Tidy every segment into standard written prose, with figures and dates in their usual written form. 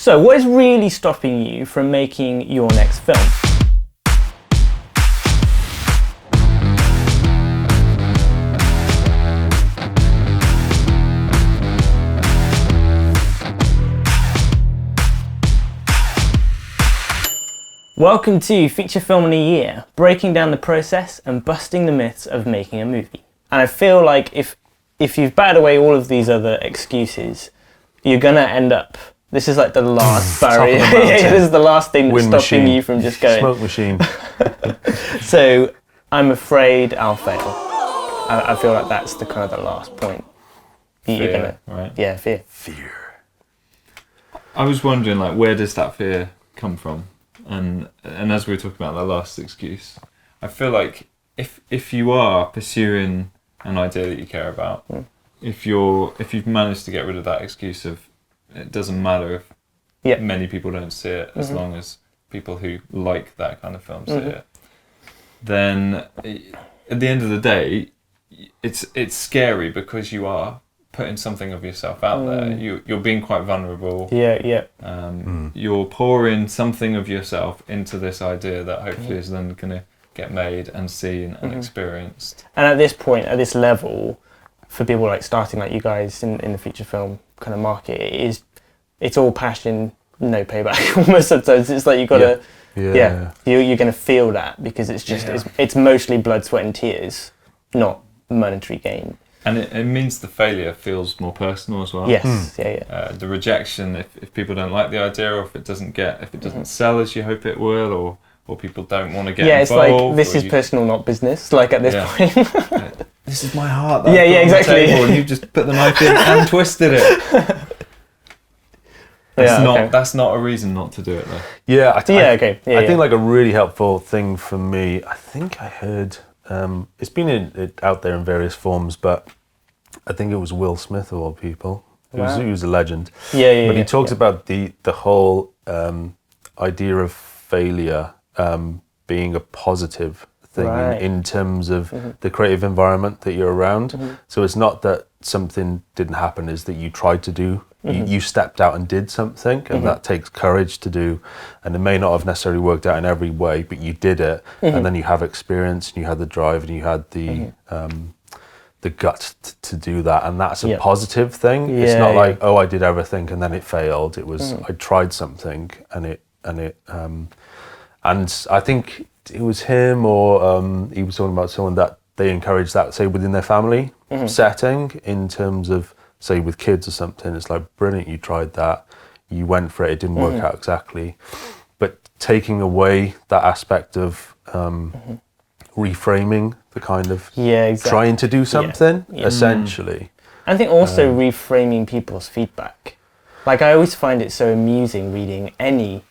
So, what is really stopping you from making your next film? Welcome to Feature Film in a Year, breaking down the process and busting the myths of making a movie. And I feel like if you've batted away all of these other excuses, you're gonna end up. This is like the last barrier. This is the last thing that's stopping you from just going. Smoke machine. So I'm afraid I'll fail. I feel like that's the kind of the last point. Fear, right? Yeah, fear. Fear. I was wondering, like, where does that fear come from? And as we were talking about the last excuse, I feel like if you are pursuing an idea that you care about, if you've managed to get rid of that excuse of it doesn't matter if many people don't see it, as long as people who like that kind of film see it, then at the end of the day, it's scary because you are putting something of yourself out there. You're being quite vulnerable. You're pouring something of yourself into this idea that hopefully is then going to get made and seen and experienced. And at this point, at this level, for people like starting like you guys in the feature film kind of market, it's all passion, no payback. Almost sometimes it's like you gotta, you're gonna feel that because it's just it's mostly blood, sweat, and tears, not monetary gain. And it means the failure feels more personal as well. Yes, The rejection, if people don't like the idea, or if it doesn't sell as you hope it will, or people don't want to get involved. It's like, this is personal, not business, like at this point. This is my heart. Exactly. And you just put the knife in and twisted it. That's not a reason not to do it, though. Yeah, I think like a really helpful thing for me, I think I heard, it's been out there in various forms, but I think it was Will Smith of all people. He was a legend. But he talks about the whole idea of failure being a positive thing in terms of the creative environment that you're around. So it's not that something didn't happen, is that you tried to do. You stepped out and did something, and that takes courage to do, and it may not have necessarily worked out in every way, but you did it, and then you have experience, and you had the drive, and you had the guts to do that, and that's a positive thing. It's not like, I did everything and then it failed. It was I tried something and it and I think it was him or he was talking about someone that they encourage that, say, within their family setting, in terms of, say, with kids or something. It's like, brilliant, you tried that, you went for it, it didn't work out exactly. But taking away that aspect of reframing the kind of trying to do something, essentially. I think also reframing people's feedback. Like, I always find it so amusing reading any,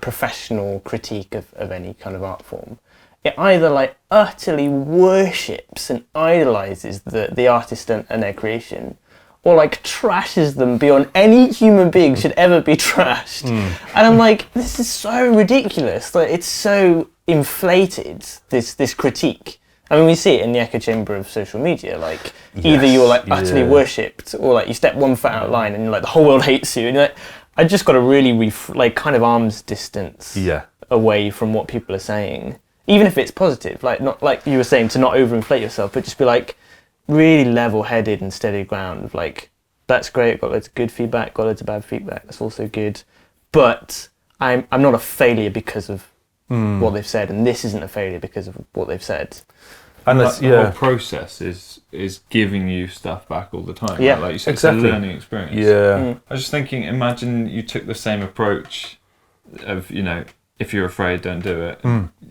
professional critique of any kind of art form. It either like utterly worships and idolizes the artist and their creation, or like trashes them beyond any human being should ever be trashed. And I'm like, this is so ridiculous. Like, it's so inflated, this critique. I mean, we see it in the echo chamber of social media. Like, either you're like utterly worshipped, or like you step one foot out of line and like the whole world hates you. And you're like, I just got to really kind of arm's distance away from what people are saying, even if it's positive. Like, not like you were saying, to not overinflate yourself, but just be like really level-headed and steady ground. Of like, that's great. Got loads of good feedback. Got loads of bad feedback. That's also good. But I'm not a failure because of what they've said, and this isn't a failure because of what they've said. And the whole process is giving you stuff back all the time. Yeah, right? Like you said, it's a learning experience. Yeah. I was just thinking, imagine you took the same approach of, if you're afraid, don't do it.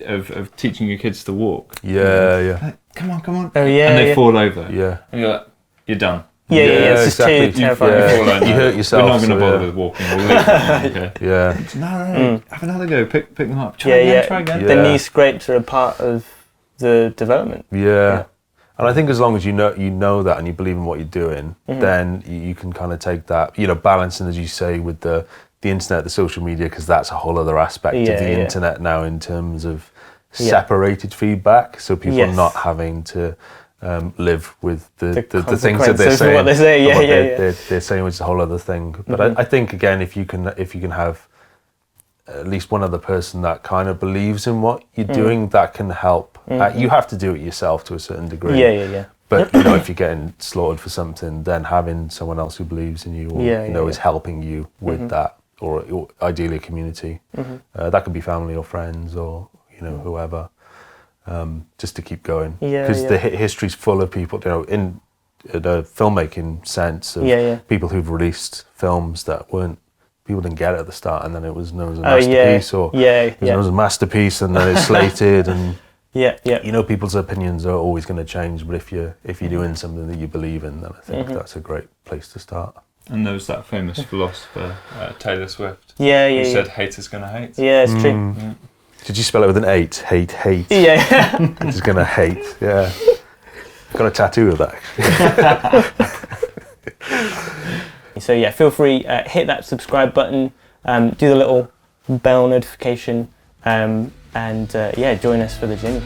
Of teaching your kids to walk. Like, come on. Oh yeah. And they fall over. Yeah. And you're like, you're done. It's just too terrifying. You hurt yourself. We're not going to bother with walking. We'll leave them, Yeah. No. Have another go. Pick them up. Try again. The knee scrapes are a part of the development. Yeah. And I think as long as you know that and you believe in what you're doing, then you can kind of take that, balancing, as you say, with the internet, the social media, because that's a whole other aspect of the internet now in terms of separated feedback. So people are not having to live with the things that consequences they're of saying. what they say, and yeah, what yeah. they're saying, which is a whole other thing. But I think again, if you can have at least one other person that kind of believes in what you're doing, that can help. You have to do it yourself to a certain degree. Yeah. But you know, if you're getting slaughtered for something, then having someone else who believes in you, or is helping you with that, or ideally a community, that could be family or friends or whoever, just to keep going. Because the history's full of people, in the filmmaking sense of people who've released films that people didn't get it at the start, and then it was known as a masterpiece, or it was known as a masterpiece, and then it's slated, and people's opinions are always going to change. But if you're doing something that you believe in, then I think that's a great place to start. And there was that famous philosopher, Taylor Swift. Who said, "Haters gonna hate." Yeah, it's true. Yeah. Did you spell it with an 8? Hate. Yeah. Haters gonna hate. Yeah. I've got a tattoo of that. So yeah, feel free, hit that subscribe button, do the little bell notification, and join us for the journey.